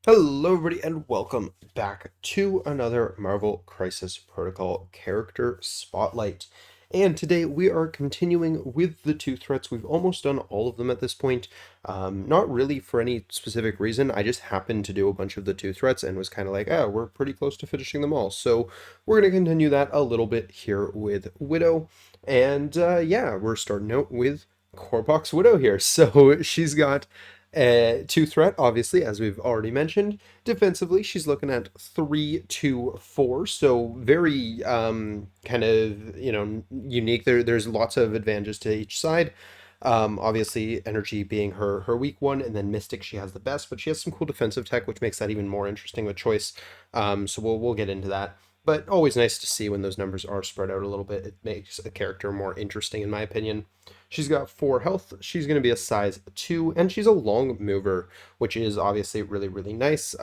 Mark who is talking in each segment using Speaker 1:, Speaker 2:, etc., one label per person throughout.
Speaker 1: Hello, everybody, and welcome back to another Marvel Crisis Protocol character spotlight. And today we are continuing with the two threats. We've almost done all of them at this point. Not really for any specific reason. I just happened to do a bunch of the two threats and was kind of like, we're pretty close to finishing them all. So we're going to continue that a little bit here with Widow. And yeah, we're starting out with Corebox Widow here. So she's got two threat, obviously, as we've already mentioned. Defensively, she's looking at 3-4, so very kind of unique. There's lots of advantages to each side. Obviously, energy being her weak one, and then Mystic she has the best, but she has some cool defensive tech, which makes that even more interesting of a choice. So we'll get into that. But always nice to see when those numbers are spread out a little bit. It makes a character more interesting, in my opinion. She's got 4 health. She's going to be a size 2, and she's a long mover, which is obviously really, really nice.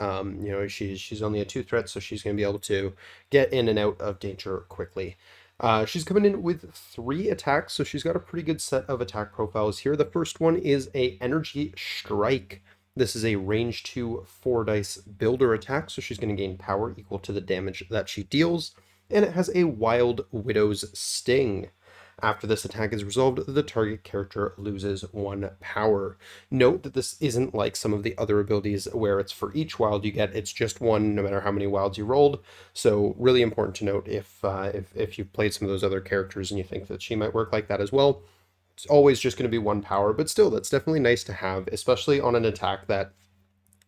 Speaker 1: She's only a 2 threat, so she's going to be able to get in and out of danger quickly. She's coming in with 3 attacks, so she's got a pretty good set of attack profiles here. The first one is a Energy Strike. This is a range 2 4 dice builder attack, so she's going to gain power equal to the damage that she deals. And it has a Wild Widow's Sting. After this attack is resolved, the target character loses 1 power. Note that this isn't like some of the other abilities where it's for each wild you get, it's just 1 no matter how many wilds you rolled. So really important to note if you've played some of those other characters and you think that she might work like that as well. It's always just going to be 1 power, but still, that's definitely nice to have, especially on an attack that,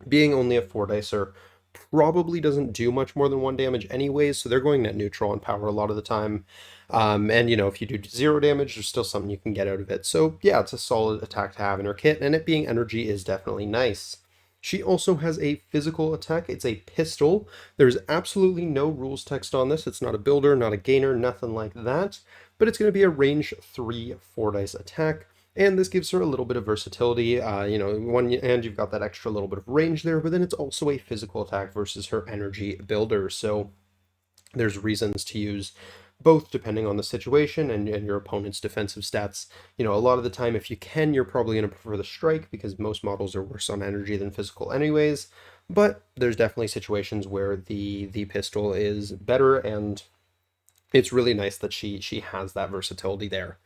Speaker 1: being only a 4 dicer, probably doesn't do much more than 1 damage anyways, so they're going net neutral on power a lot of the time. And if you do 0 damage, there's still something you can get out of it. So yeah, it's a solid attack to have in her kit, and it being energy is definitely nice. She also has a physical attack. It's a pistol. There's absolutely no rules text on this. It's not a builder, not a gainer, nothing like that. But it's going to be a range 3 4 dice attack. And this gives her a little bit of versatility. One hand you've got that extra little bit of range there, but then it's also a physical attack versus her energy builder. So there's reasons to use both depending on the situation and your opponent's defensive stats. A lot of the time, if you can, you're probably going to prefer the strike because most models are worse on energy than physical anyways. But there's definitely situations where the pistol is better, and it's really nice that she has that versatility there.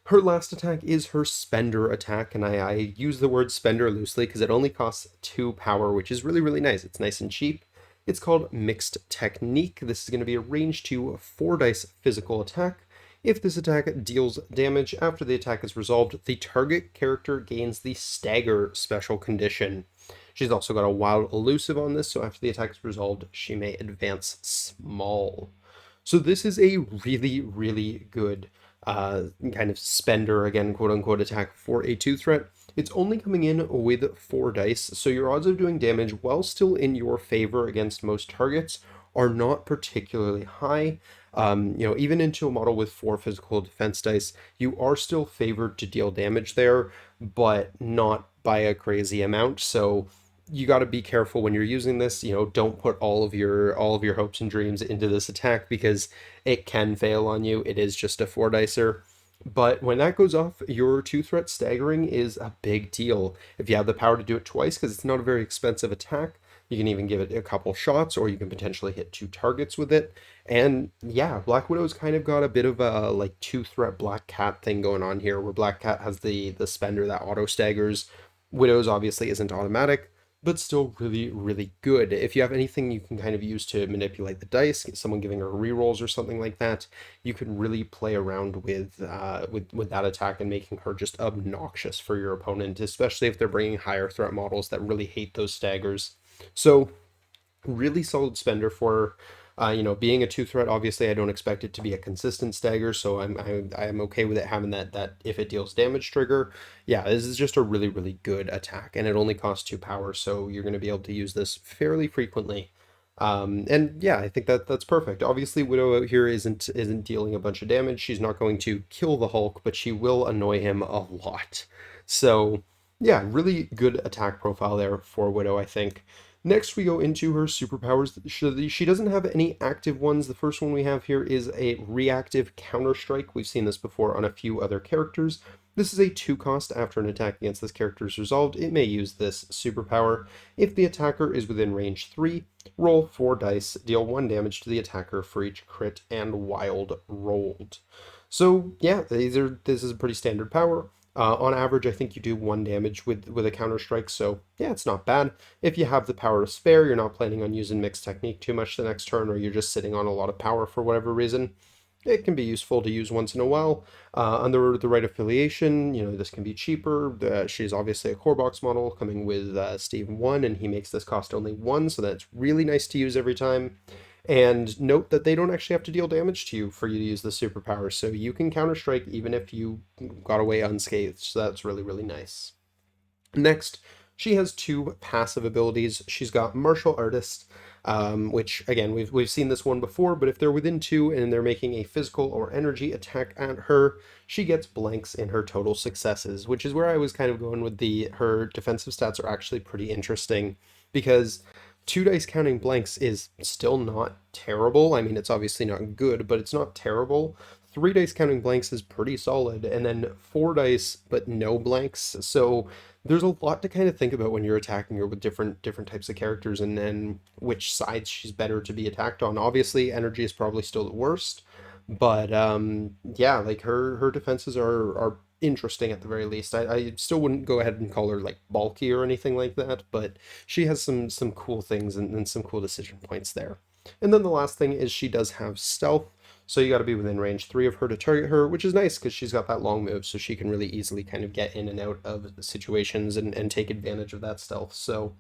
Speaker 1: Her last attack is her Spender attack, and I use the word Spender loosely because it only costs 2 power, which is really, really nice. It's nice and cheap. It's called Mixed Technique. This is going to be a range 2 4 dice physical attack. If this attack deals damage after the attack is resolved, the target character gains the Stagger special condition. She's also got a Wild Elusive on this, so after the attack is resolved, she may advance small. So this is a really, really good kind of spender, again, quote unquote, attack for a 2 threat. It's only coming in with 4 dice, so your odds of doing damage, while still in your favor against most targets, are not particularly high. Even into a model with 4 physical defense dice, you are still favored to deal damage there, but not by a crazy amount. So you got to be careful when you're using this. Don't put all of your hopes and dreams into this attack because it can fail on you. It is just a 4 dicer. But when that goes off, your 2 threat staggering is a big deal. If you have the power to do it twice, because it's not a very expensive attack, you can even give it a couple shots, or you can potentially hit 2 targets with it. And yeah, Black Widow's kind of got a bit of a like 2 threat Black Cat thing going on here, where Black Cat has the spender that auto staggers. Widow's obviously isn't automatic, but still really, really good. If you have anything you can kind of use to manipulate the dice, someone giving her rerolls or something like that, you can really play around with that attack and making her just obnoxious for your opponent, especially if they're bringing higher threat models that really hate those staggers. So really solid spender for her. Being a 2 threat, obviously I don't expect it to be a consistent stagger, so I'm okay with it having that if it deals damage trigger. Yeah, this is just a really, really good attack, and it only costs 2 power, so you're going to be able to use this fairly frequently. And yeah, I think that's perfect. Obviously, Widow out here isn't dealing a bunch of damage. She's not going to kill the Hulk, but she will annoy him a lot. So Yeah, really good attack profile there for Widow, I think. Next, we go into her superpowers. She doesn't have any active ones. The first one we have here is a reactive counter strike. We've seen this before on a few other characters. This is a 2 cost. After an attack against this character is resolved, it may use this superpower. If the attacker is within range 3, roll 4 dice, deal 1 damage to the attacker for each crit and wild rolled. So yeah, this is a pretty standard power. On average, I think you do 1 damage with a counter strike, so yeah, it's not bad. If you have the power to spare, you're not planning on using mixed technique too much the next turn, or you're just sitting on a lot of power for whatever reason, it can be useful to use once in a while. Under the right affiliation, this can be cheaper. She's obviously a core box model coming with Steve 1, and he makes this cost only 1, so that's really nice to use every time. And note that they don't actually have to deal damage to you for you to use the superpower, so you can counter strike even if you got away unscathed, so that's really, really nice. Next, she has 2 passive abilities. She's got Martial Artist, which again we've seen this one before, but if they're within 2 and they're making a physical or energy attack at her, she gets blanks in her total successes, which is where I was kind of going with her defensive stats are actually pretty interesting because 2 dice counting blanks is still not terrible. I mean, it's obviously not good, but it's not terrible. 3 dice counting blanks is pretty solid, and then 4 dice but no blanks. So there's a lot to kind of think about when you're attacking her with different types of characters and then which sides she's better to be attacked on. Obviously, energy is probably still the worst, but yeah, like her defenses are interesting at the very least. I still wouldn't go ahead and call her like bulky or anything like that, but she has some cool things and some cool decision points there. And then the last thing is she does have stealth. So you got to be within range 3 of her to target her, which is nice because she's got that long move, so she can really easily kind of get in and out of situations and take advantage of that stealth. So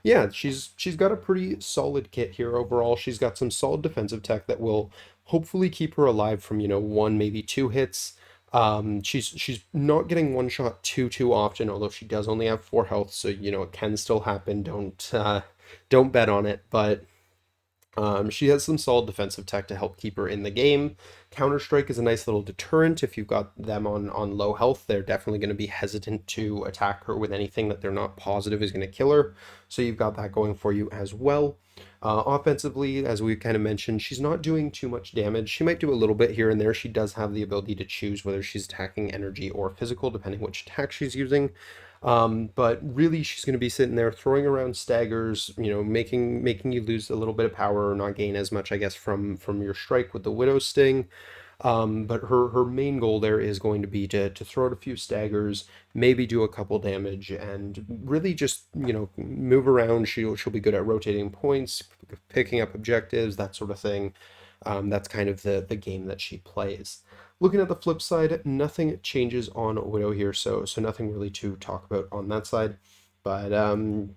Speaker 1: yeah, she's got a pretty solid kit here overall. She's got some solid defensive tech that will hopefully keep her alive from, 1, maybe 2 hits. She's not getting one shot too often, although she does only have 4 health, so it can still happen. Don't bet on it, but she has some solid defensive tech to help keep her in the game. Counter Strike is a nice little deterrent. If you've got them on low health, they're definitely going to be hesitant to attack her with anything that they're not positive is going to kill her. So you've got that going for you as well. Offensively, as we kind of mentioned, she's not doing too much damage. She might do a little bit here and there. She does have the ability to choose whether she's attacking energy or physical, depending which attack she's using. But really, she's going to be sitting there throwing around staggers, making you lose a little bit of power or not gain as much, I guess, from your strike with the Widow Sting. But her main goal there is going to be to throw out a few staggers, maybe do a couple damage, and really just move around. She'll be good at rotating points, picking up objectives, that sort of thing. That's kind of the game that she plays. Looking at the flip side, nothing changes on Widow here, so nothing really to talk about on that side. But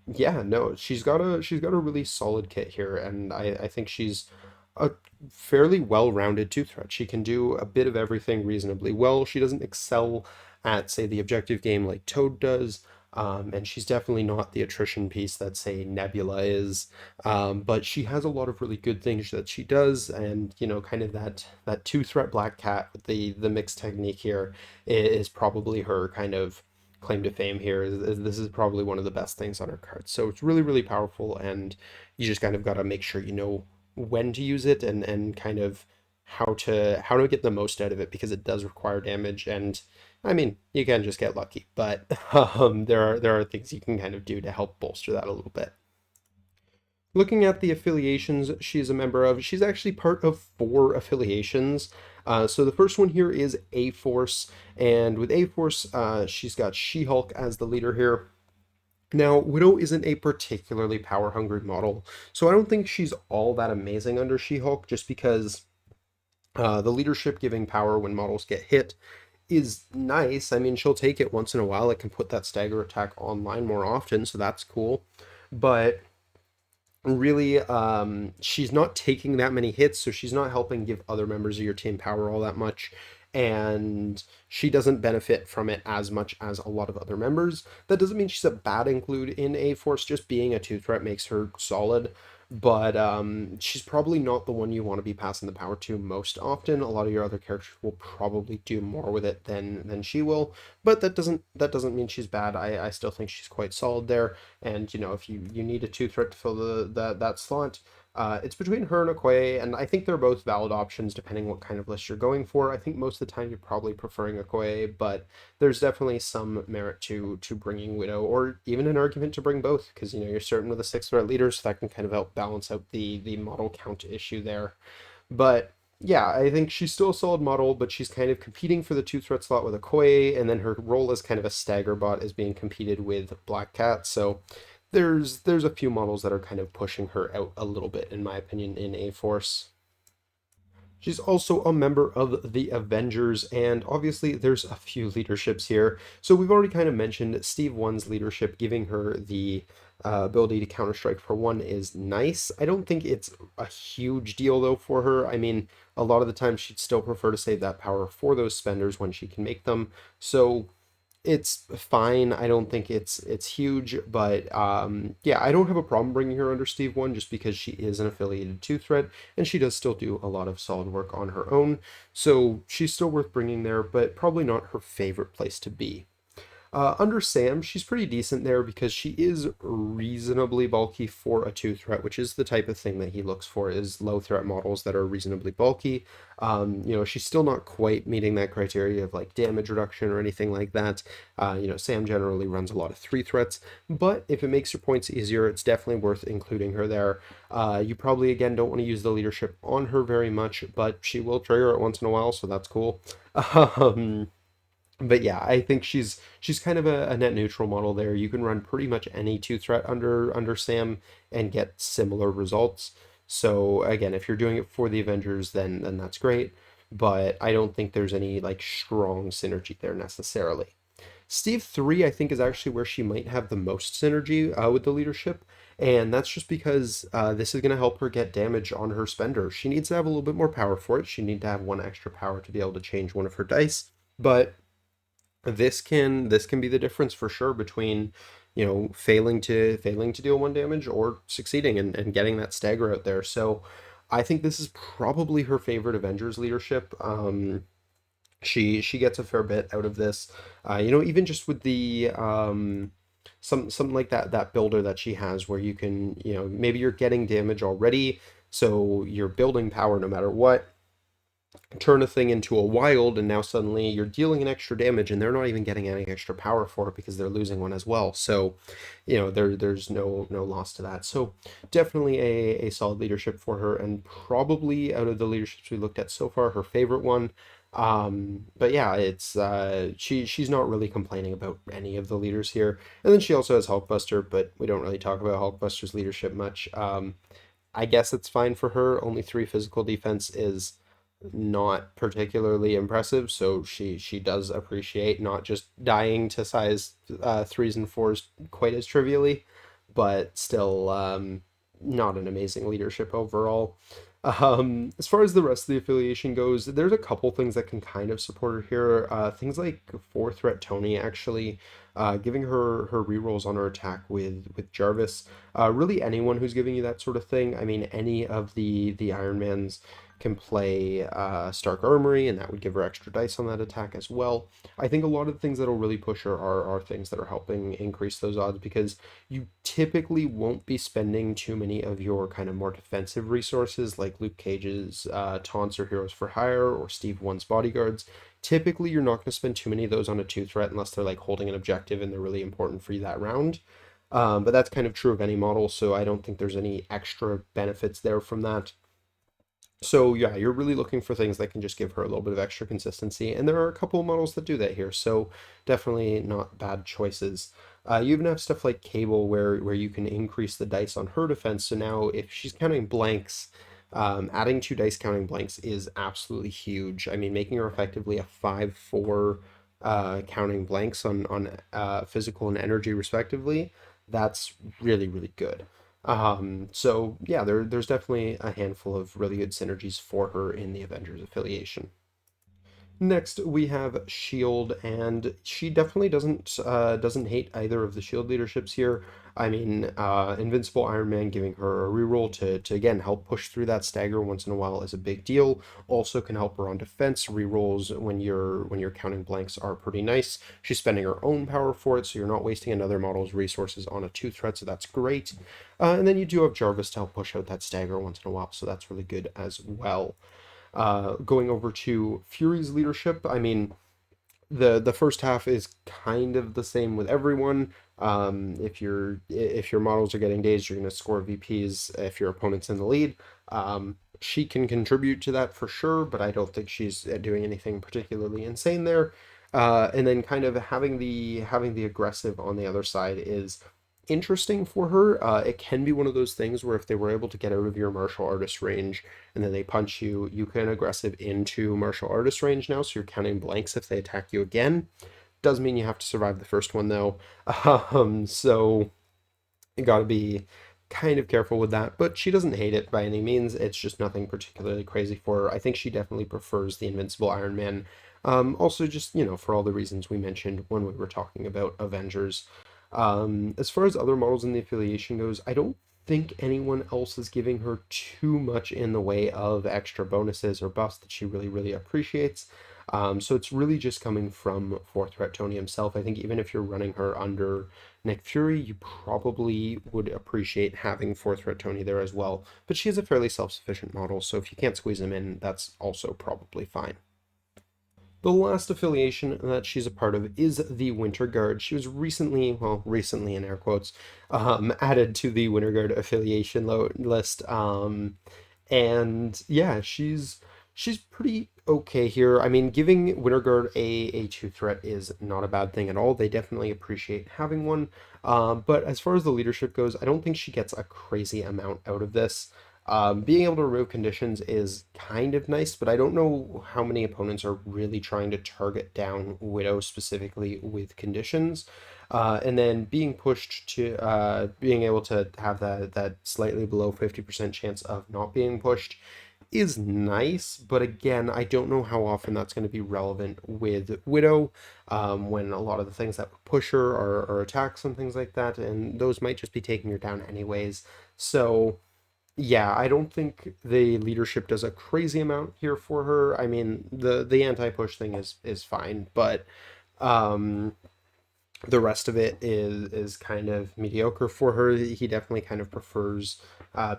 Speaker 1: yeah, no, she's got a really solid kit here, and I think she's a fairly well-rounded two threat. She can do a bit of everything reasonably well. She doesn't excel at, say, the objective game like Toad does, and she's definitely not the attrition piece that, say, Nebula is. But she has a lot of really good things that she does, and kind of that two threat Black Cat with the mixed technique here is probably her kind of claim to fame here. This is probably one of the best things on her card. So it's really, really powerful, and you just kind of got to make sure you know when to use it and kind of how to get the most out of it because it does require damage. And I mean, you can just get lucky, but there are things you can kind of do to help bolster that a little bit. Looking at the affiliations she's a member of, she's actually part of 4 affiliations. So the first one here is A-Force, and with A-Force, she's got She-Hulk as the leader here. Now, Widow isn't a particularly power-hungry model, so I don't think she's all that amazing under She-Hulk, just because the leadership giving power when models get hit is nice. I mean, she'll take it once in a while. It can put that stagger attack online more often, so that's cool. But really, she's not taking that many hits, so she's not helping give other members of your team power all that much, and she doesn't benefit from it as much as a lot of other members. That doesn't mean she's a bad include in A-Force, just being a 2 threat makes her solid, but she's probably not the one you want to be passing the power to most often. A lot of your other characters will probably do more with it than she will, But that doesn't mean she's bad. I still think she's quite solid there. And if you need a two threat to fill that slot, it's between her and Okoye, and I think they're both valid options depending what kind of list you're going for. I think most of the time you're probably preferring Okoye, but there's definitely some merit to bringing Widow, or even an argument to bring both, because you're starting with a six threat leader, so that can kind of help balance out the model count issue there. But yeah, I think she's still a solid model, but she's kind of competing for the two threat slot with Okoye, and then her role as kind of a stagger bot is being competed with Black Cat. So there's a few models that are kind of pushing her out a little bit, in my opinion, in A Force. She's also a member of the Avengers, and obviously there's a few leaderships here. So we've already kind of mentioned Steve 1's leadership, giving her the ability to counter-strike for one is nice. I don't think it's a huge deal though for her. I mean, a lot of the time she'd still prefer to save that power for those spenders when she can make them. So it's fine. I don't think it's huge, but yeah, I don't have a problem bringing her under Steve 1 just because she is an affiliated two threat and she does still do a lot of solid work on her own. So she's still worth bringing there, but probably not her favorite place to be. Under Sam, she's pretty decent there because she is reasonably bulky for a two threat, which is the type of thing that he looks for, is low threat models that are reasonably bulky. She's still not quite meeting that criteria of like damage reduction or anything like that. Sam generally runs a lot of three threats, but if it makes your points easier, it's definitely worth including her there. You probably, again, don't want to use the leadership on her very much, but she will trigger it once in a while, so that's cool. Um, but yeah, I think she's kind of a net neutral model there. You can run pretty much any two threat under Sam and get similar results. So again, if you're doing it for the Avengers, then that's great. But I don't think there's any like strong synergy there necessarily. Steve 3, I think, is actually where she might have the most synergy with the leadership. And that's just because this is going to help her get damage on her spender. She needs to have a little bit more power for it. She needs to have one extra power to be able to change one of her dice. But this can be the difference for sure between failing to deal one damage or succeeding and getting that stagger out there. So I think this is probably her favorite Avengers leadership. She gets a fair bit out of this. Even just with the something like that builder that she has, where you can, maybe you're getting damage already, so you're building power no matter what, turn a thing into a wild, and now suddenly you're dealing an extra damage and they're not even getting any extra power for it because they're losing one as well. So there's no loss to that. So definitely a solid leadership for her, and probably out of the leaderships we looked at so far, her favorite one. But yeah, it's she's not really complaining about any of the leaders here. And then she also has Hulkbuster, but we don't really talk about Hulkbuster's leadership much. I guess it's fine for her. Only 3 physical defense is not particularly impressive, so she does appreciate not just dying to size 3s and 4s quite as trivially, but still not an amazing leadership overall. As far as the rest of the affiliation goes, there's a couple things that can kind of support her here. Things like 4 threat Tony actually giving her rerolls on her attack with Jarvis. Really anyone who's giving you that sort of thing. I mean, any of the Iron Mans can play Stark Armory, and that would give her extra dice on that attack as well. I think a lot of the things that'll really push her are things that are helping increase those odds, because you typically won't be spending too many of your kind of more defensive resources like Luke Cage's taunts or Heroes for Hire or Steve 1's bodyguards. Typically, you're not going to spend too many of those on a 2 threat unless they're like holding an objective and they're really important for you that round. But that's kind of true of any model, so I don't think there's any extra benefits there from that. So yeah, you're really looking for things that can just give her a little bit of extra consistency, and there are a couple of models that do that here, so definitely not bad choices. You even have stuff like Cable where you can increase the dice on her defense, so now if she's counting blanks, adding 2 dice counting blanks is absolutely huge. I mean, making her effectively a 5/4 counting blanks on physical and energy respectively, that's really, really good. So yeah, there's definitely a handful of really good synergies for her in the Avengers affiliation. Next, we have Shield, and she definitely doesn't hate either of the Shield leaderships here. I mean, Invincible Iron Man giving her a reroll to again help push through that stagger once in a while is a big deal. Also can help her on defense. Rerolls when you're counting blanks are pretty nice. She's spending her own power for it, so you're not wasting another model's resources on a 2 threat, so that's great. And then you do have Jarvis to help push out that stagger once in a while, so that's really good as well. Going over to Fury's leadership, I mean, the first half is kind of the same with everyone. If your models are getting dazed, you're going to score VPs if your opponent's in the lead. She can contribute to that for sure, but I don't think she's doing anything particularly insane there. And then kind of having the aggressive on the other side is interesting for her. It can be one of those things where if they were able to get out of your martial artist range and then they punch you, you can aggressive into martial artist range now, so you're counting blanks if they attack you again. Does mean you have to survive the first one though. So you gotta be kind of careful with that, but she doesn't hate it by any means. It's just nothing particularly crazy for her. I think she definitely prefers the Invincible Iron Man. Also, just, for all the reasons we mentioned when we were talking about Avengers. As far as other models in the affiliation goes, I don't think anyone else is giving her too much in the way of extra bonuses or buffs that she really, really appreciates. So it's really just coming from 4th Threat Tony himself. I think even if you're running her under Nick Fury, you probably would appreciate having 4th Threat Tony there as well. But she is a fairly self-sufficient model, so if you can't squeeze him in, that's also probably fine. The last affiliation that she's a part of is the Winter Guard. She was recently, well, recently in air quotes, added to the Winter Guard affiliation list. And yeah, she's pretty okay here. I mean, giving Winter Guard a 2 threat is not a bad thing at all. They definitely appreciate having one. But as far as the leadership goes, I don't think she gets a crazy amount out of this. Being able to remove conditions is kind of nice, but I don't know how many opponents are really trying to target down Widow specifically with conditions. And then being pushed to being able to have that slightly below 50% chance of not being pushed is nice, but again, I don't know how often that's going to be relevant with Widow, when a lot of the things that push her are attacks and things like that, and those might just be taking her down anyways. So yeah, I don't think the leadership does a crazy amount here for her. I mean, the anti-push thing is fine, but um the rest of it is kind of mediocre for her. He definitely kind of prefers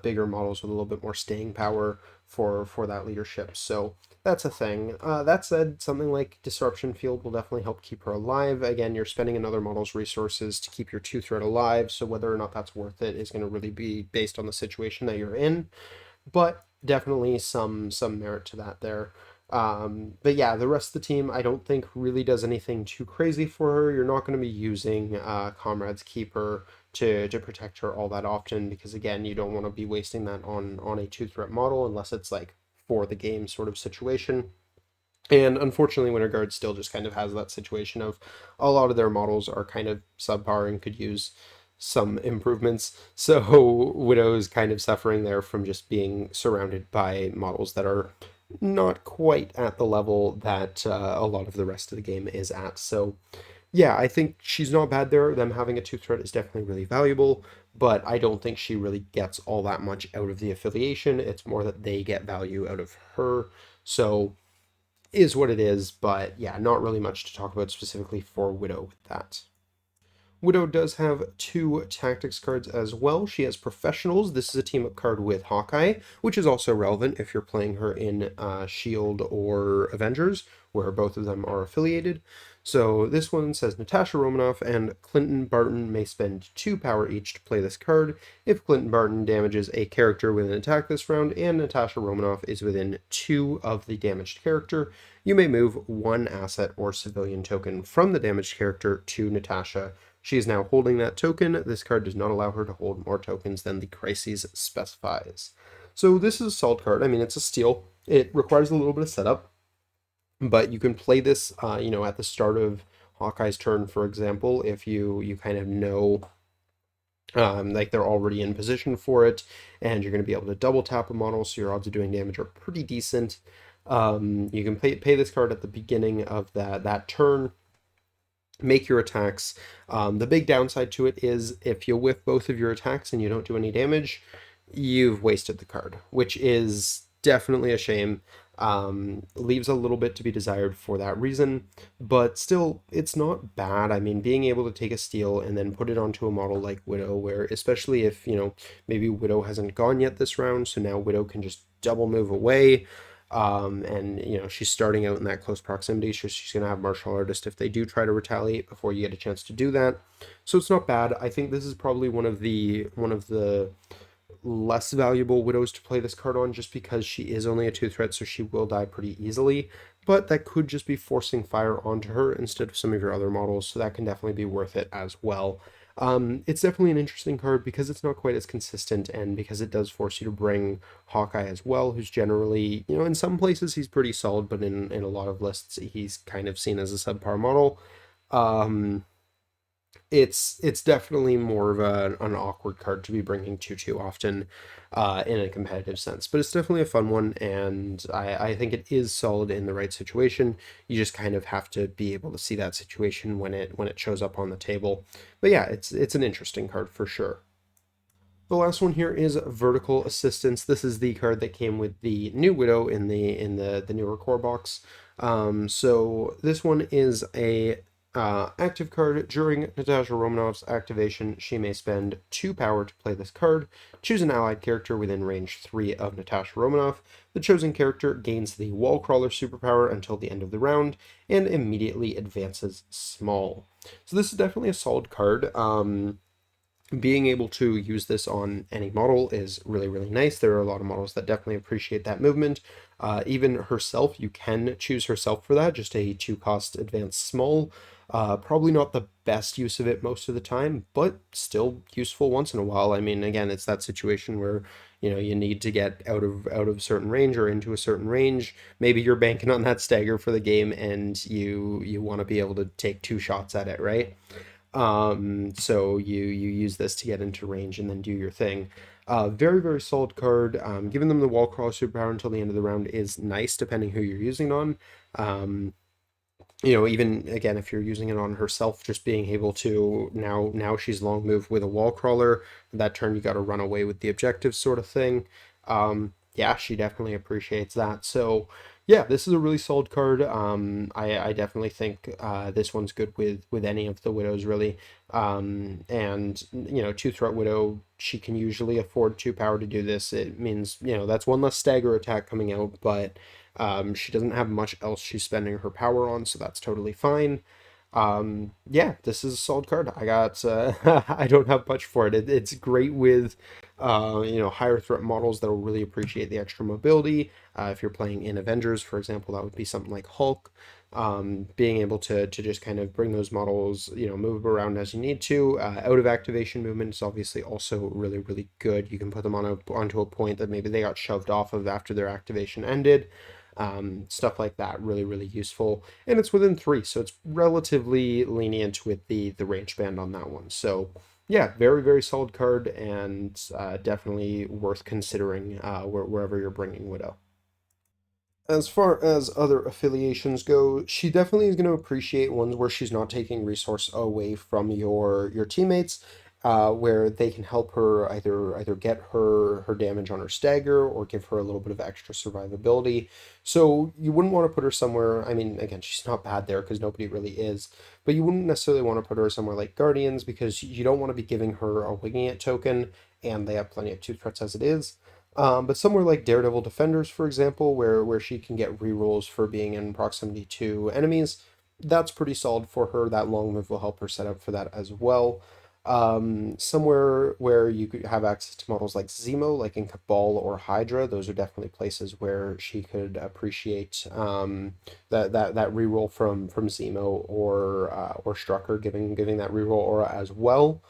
Speaker 1: bigger models with a little bit more staying power for that leadership. So that's a thing. That said, something like Disruption Field will definitely help keep her alive. Again, you're spending another model's resources to keep your 2 threat alive, so whether or not that's worth it is going to really be based on the situation that you're in. But definitely some merit to that there. But yeah, the rest of the team I don't think really does anything too crazy for her. You're not going to be using Comrade's Keeper to protect her all that often, because again, you don't want to be wasting that on a 2 threat model unless it's like for the game sort of situation. And unfortunately, Winter Guard still just kind of has that situation of a lot of their models are kind of subpar and could use some improvements. So Widow is kind of suffering there from just being surrounded by models that are not quite at the level that a lot of the rest of the game is at. So yeah, I think she's not bad there. Them having a 2 threat is definitely really valuable, but I don't think she really gets all that much out of the affiliation. It's more that they get value out of her. So is what it is, but yeah, not really much to talk about specifically for Widow with that. Widow does have 2 tactics cards as well. She has Professionals. This is a team-up card with Hawkeye, which is also relevant if you're playing her in S.H.I.E.L.D. or Avengers, where both of them are affiliated. So this one says Natasha Romanoff and Clinton Barton may spend 2 power each to play this card. If Clinton Barton damages a character with an attack this round and Natasha Romanoff is within 2 of the damaged character, you may move 1 asset or civilian token from the damaged character to Natasha. She is now holding that token. This card does not allow her to hold more tokens than the crises specifies. So this is a solid card. I mean, it's a steal. It requires a little bit of setup, but you can play this, at the start of Hawkeye's turn, for example, if you kind of know, like they're already in position for it, and you're going to be able to double tap a model, so your odds of doing damage are pretty decent. You can pay this card at the beginning of that turn, make your attacks. The big downside to it is if you whiff both of your attacks and you don't do any damage, you've wasted the card, which is definitely a shame. Leaves a little bit to be desired for that reason, but still, it's not bad. I mean, being able to take a steal and then put it onto a model like Widow, where especially if, maybe Widow hasn't gone yet this round, so now Widow can just double move away. And she's starting out in that close proximity, so she's going to have martial artist if they do try to retaliate before you get a chance to do that. So it's not bad. I think this is probably one of the less valuable widows to play this card on, just because she is only a 2 threat, so she will die pretty easily. But that could just be forcing fire onto her instead of some of your other models, so that can definitely be worth it as well. It's definitely an interesting card because it's not quite as consistent, and because it does force you to bring Hawkeye as well, who's generally, in some places he's pretty solid, but in a lot of lists he's kind of seen as a subpar model. Um, it's definitely more of an awkward card to be bringing too often in a competitive sense, but it's definitely a fun one, and I think it is solid in the right situation. You just kind of have to be able to see that situation when it shows up on the table. But yeah, it's an interesting card for sure. The last one here is Vertical Assistance. This is the card that came with the new Widow in the newer core box. So this one is a active card. During Natasha Romanoff's activation, she may spend 2 power to play this card. Choose an allied character within range 3 of Natasha Romanoff. The chosen character gains the Wall Crawler superpower until the end of the round and immediately advances small. So this is definitely a solid card. Being able to use this on any model is really, really nice. There are a lot of models that definitely appreciate that movement. Even herself, you can choose herself for that, just a 2-cost advanced small. Probably not the best use of it most of the time, but still useful once in a while. I mean, again, it's that situation where you need to get out of certain range or into a certain range. Maybe you're banking on that stagger for the game, and you want to be able to take 2 shots at it, right? So you use this to get into range and then do your thing. Very, very solid card. Giving them the wall crawl superpower until the end of the round is nice, depending who you're using it on. Even again, if you're using it on herself, just being able to now she's long move with a wall crawler. That turn you got to run away with the objective, sort of thing. Yeah, she definitely appreciates that. So yeah, this is a really solid card. I definitely think this one's good with any of the widows really. And 2 threat widow, she can usually afford 2 power to do this. It means that's one less stagger attack coming out, but she doesn't have much else she's spending her power on, so that's totally fine. Yeah, this is a solid card. I got I don't have much for it. It's great with higher threat models that'll really appreciate the extra mobility. If you're playing in Avengers, for example, that would be something like Hulk. Being able to just kind of bring those models, move around as you need to. Out of activation movement is obviously also really, really good. You can put them onto a point that maybe they got shoved off of after their activation ended. Stuff like that, really, really useful. And it's within 3, so it's relatively lenient with the range band on that one. So yeah, very, very solid card, and definitely worth considering wherever you're bringing Widow. As far as other affiliations go, she definitely is going to appreciate ones where she's not taking resource away from your teammates, where they can help her either get her damage on her stagger or give her a little bit of extra survivability. So you wouldn't want to put her somewhere. I mean, again, she's not bad there because nobody really is, but you wouldn't necessarily want to put her somewhere like Guardians, because you don't want to be giving her a winging it token, and they have plenty of 2 threats as it is. But somewhere like Daredevil Defenders, for example, where she can get rerolls for being in proximity to enemies, that's pretty solid for her. That long move will help her set up for that as well. Somewhere where you could have access to models like Zemo, like in Cabal or Hydra, those are definitely places where she could appreciate that reroll from Zemo or Strucker, giving that reroll aura as well.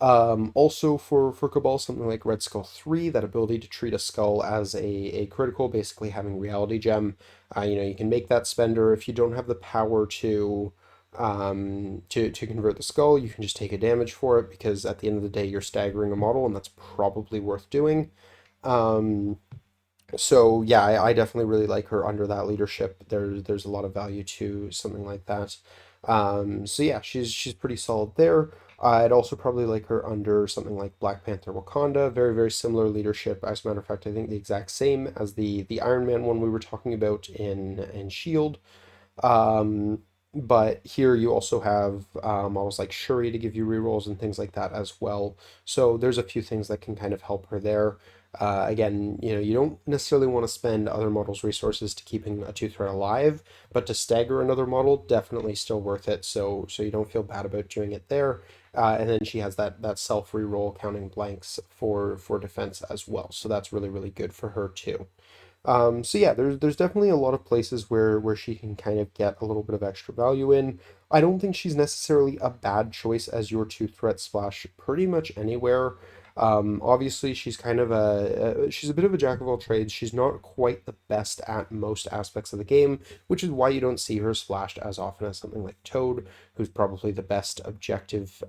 Speaker 1: Also for Cabal, something like Red Skull 3, that ability to treat a skull as a critical, basically having Reality Gem. You can make that spender. If you don't have the power to convert the skull, you can just take a damage for it, because at the end of the day, you're staggering a model, and that's probably worth doing. Um, so yeah, I definitely really like her under that leadership. There's a lot of value to something like that. So yeah, she's pretty solid there. I'd also probably like her under something like Black Panther Wakanda. Very, very similar leadership. As a matter of fact, I think the exact same as the Iron Man one we were talking about in Shield. Um, but here you also have models like Shuri to give you rerolls and things like that as well. So there's a few things that can kind of help her there. Again, you don't necessarily want to spend other models' resources to keeping a two threat alive, but to stagger another model, definitely still worth it. So you don't feel bad about doing it there. And then she has that self reroll counting blanks for defense as well. So that's really, really good for her too. So yeah, there's definitely a lot of places where she can kind of get a little bit of extra value in. I don't think she's necessarily a bad choice as your two threat splash pretty much anywhere. Obviously she's kind of she's a bit of a jack of all trades. She's not quite the best at most aspects of the game, which is why you don't see her splashed as often as something like Toad, who's probably the best objective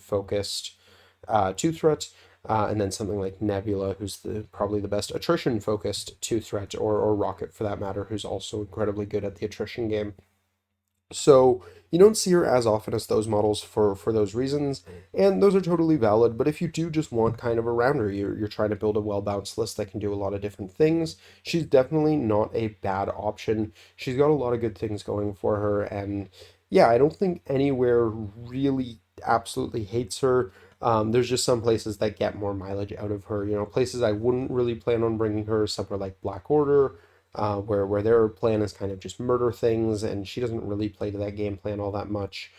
Speaker 1: focused two threat, and then something like Nebula, who's probably the best attrition focused two threat, or Rocket for that matter, who's also incredibly good at the attrition game. So you don't see her as often as those models for those reasons, and those are totally valid. But if you do just want kind of a rounder, you're trying to build a well-balanced list that can do a lot of different things, she's definitely not a bad option. She's got a lot of good things going for her, and yeah, I don't think anywhere really absolutely hates her. There's just some places that get more mileage out of her. Places I wouldn't really plan on bringing her, somewhere like Black Order, where their plan is kind of just murder things, and she doesn't really play to that game plan all that much.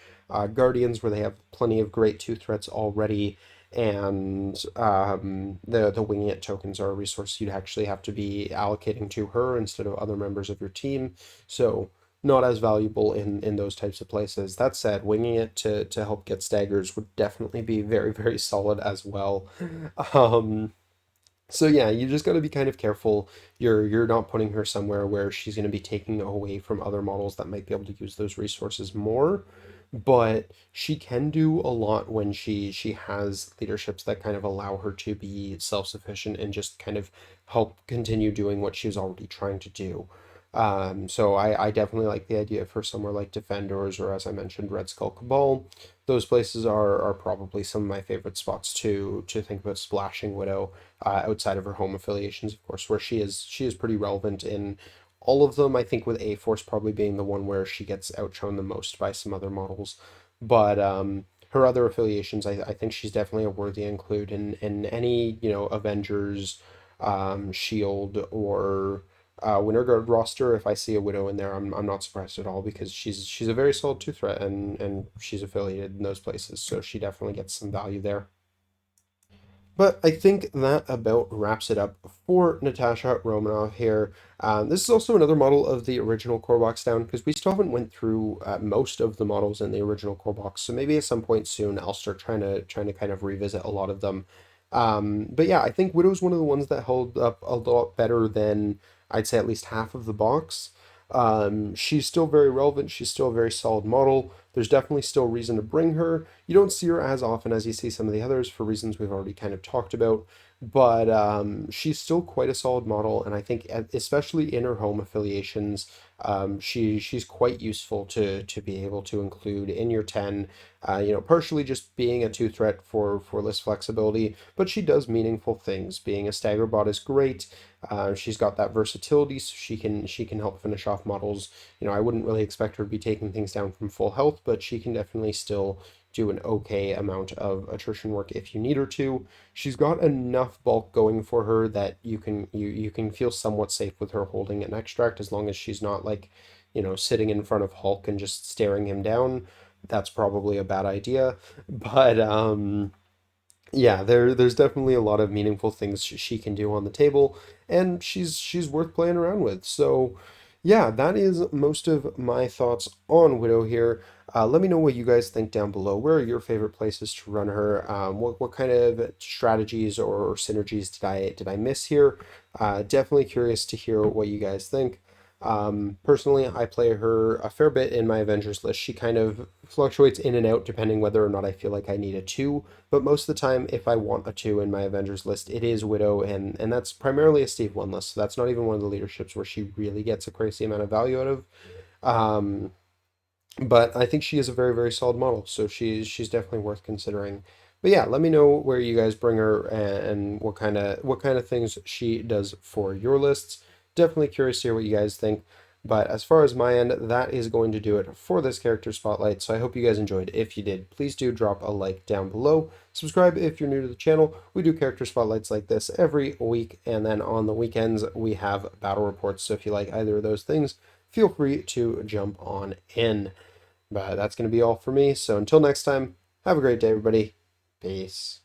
Speaker 1: Guardians, where they have plenty of great two threats already, and the winging it tokens are a resource you'd actually have to be allocating to her instead of other members of your team. So not as valuable in those types of places. That said, winging it to help get staggers would definitely be very, very solid as well. Um, so yeah, you just got to be kind of careful. You're not putting her somewhere where she's going to be taking away from other models that might be able to use those resources more. But she can do a lot when she has leaderships that kind of allow her to be self-sufficient and just kind of help continue doing what she was already trying to do. So I definitely like the idea for somewhere like Defenders, or as I mentioned, Red Skull Cabal. Those places are probably some of my favorite spots to think about splashing Widow, outside of her home affiliations, of course, where she is pretty relevant in all of them. I think with A Force probably being the one where she gets outshone the most by some other models, but her other affiliations, I think she's definitely a worthy include in any Avengers, Shield, or Winter Guard roster. If I see a Widow in there, I'm not surprised at all because she's a very solid two threat, and she's affiliated in those places, so she definitely gets some value there. But I think that about wraps it up for Natasha Romanoff here. This is also another model of the original core box down because we still haven't went through most of the models in the original core box. So maybe at some point soon I'll start trying to kind of revisit a lot of them. But yeah, I think Widow's one of the ones that held up a lot better than I'd say at least half of the box. She's still very relevant. She's still a very solid model. There's definitely still reason to bring her. You don't see her as often as you see some of the others for reasons we've already kind of talked about, but she's still quite a solid model, and I think especially in her home affiliations, she's quite useful to be able to include in your 10. Partially just being a two threat for list flexibility, but she does meaningful things. Being a stagger bot is great. She's got that versatility, so she can help finish off models. I wouldn't really expect her to be taking things down from full health, but she can definitely still do an okay amount of attrition work if you need her to. She's got enough bulk going for her that you can feel somewhat safe with her holding an extract as long as she's not like, sitting in front of Hulk and just staring him down. That's probably a bad idea, but yeah, there's definitely a lot of meaningful things she can do on the table, and she's worth playing around with. So, yeah, that is most of my thoughts on Widow here. Let me know what you guys think down below. Where are your favorite places to run her? What kind of strategies or synergies did I miss here? Definitely curious to hear what you guys think. Personally, I play her a fair bit in my Avengers list. She kind of fluctuates in and out depending whether or not I feel like I need a two. But most of the time, if I want a two in my Avengers list, it is Widow, and that's primarily a Steve One list. So that's not even one of the leaderships where she really gets a crazy amount of value out of. Um, but I think she is a very, very solid model, so she's definitely worth considering. But yeah, let me know where you guys bring her and what kind of things she does for your lists. Definitely curious to hear what you guys think. But as far as my end, that is going to do it for this character spotlight. So I hope you guys enjoyed. If you did, please do drop a like down below. Subscribe if you're new to the channel. We do character spotlights like this every week, and then on the weekends we have battle reports. So if you like either of those things, feel free to jump on in. But that's going to be all for me. So until next time, have a great day, everybody. Peace.